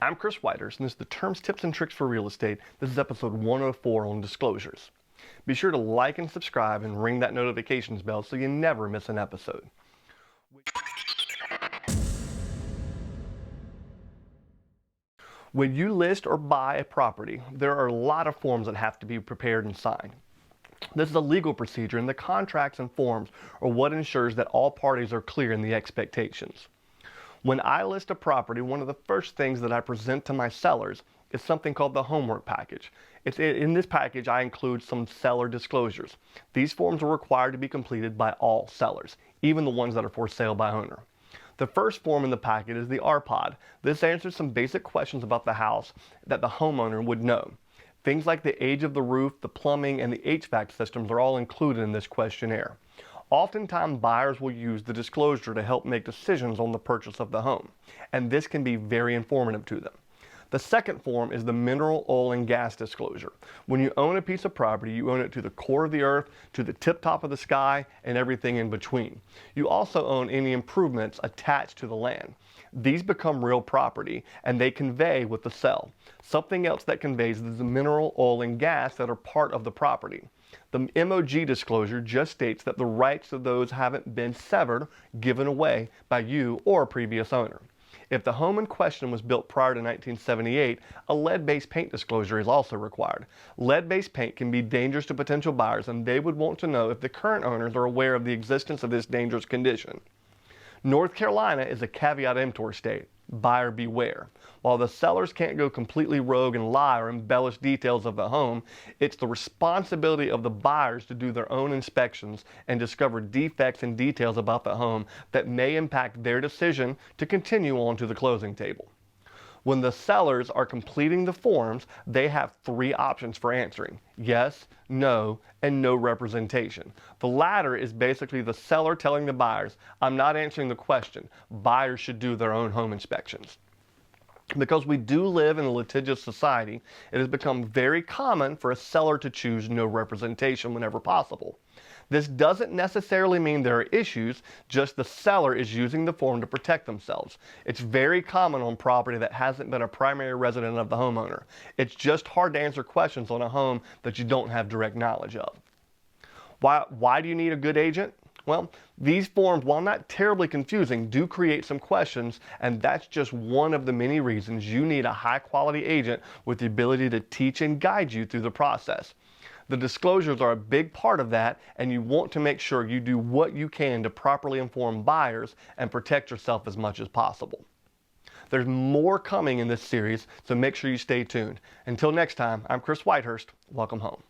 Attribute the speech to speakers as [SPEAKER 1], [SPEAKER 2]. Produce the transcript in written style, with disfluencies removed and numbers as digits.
[SPEAKER 1] I'm Chris Whitehurst, and this is the Terms, Tips, and Tricks for Real Estate. This is episode 104 on disclosures. Be sure to like and subscribe and ring that notifications bell so you never miss an episode. When you list or buy a property, there are a lot of forms that have to be prepared and signed. This is a legal procedure, and the contracts and forms are what ensures that all parties are clear in the expectations. When I list a property, one of the first things that I present to my sellers is something called the homework package. In this package, I include some seller disclosures. These forms are required to be completed by all sellers, even the ones that are for sale by owner. The first form in the packet is the RPOD. This answers some basic questions about the house that the homeowner would know. Things like the age of the roof, the plumbing, and the HVAC systems are all included in this questionnaire. Oftentimes, buyers will use the disclosure to help make decisions on the purchase of the home, and this can be very informative to them. The second form is the mineral, oil, and gas disclosure. When you own a piece of property, you own it to the core of the earth, to the tip top of the sky, and everything in between. You also own any improvements attached to the land. These become real property, and they convey with the sale. Something else that conveys is the mineral, oil, and gas that are part of the property. The MOG disclosure just states that the rights of those haven't been severed, given away by you or a previous owner. If the home in question was built prior to 1978, a lead-based paint disclosure is also required. Lead-based paint can be dangerous to potential buyers, and they would want to know if the current owners are aware of the existence of this dangerous condition. North Carolina is a caveat emptor state. Buyer beware. While the sellers can't go completely rogue and lie or embellish details of the home, it's the responsibility of the buyers to do their own inspections and discover defects and details about the home that may impact their decision to continue on to the closing table. When the sellers are completing the forms, they have three options for answering: yes, no, and no representation. The latter is basically the seller telling the buyers, I'm not answering the question. Buyers should do their own home inspections. Because we do live in a litigious society, it has become very common for a seller to choose no representation whenever possible. This doesn't necessarily mean there are issues, just the seller is using the form to protect themselves. It's very common on property that hasn't been a primary resident of the homeowner. It's just hard to answer questions on a home that you don't have direct knowledge of. Why do you need a good agent? Well, these forms, while not terribly confusing, do create some questions, and that's just one of the many reasons you need a high-quality agent with the ability to teach and guide you through the process. The disclosures are a big part of that, and you want to make sure you do what you can to properly inform buyers and protect yourself as much as possible. There's more coming in this series, so make sure you stay tuned. Until next time, I'm Chris Whitehurst. Welcome home.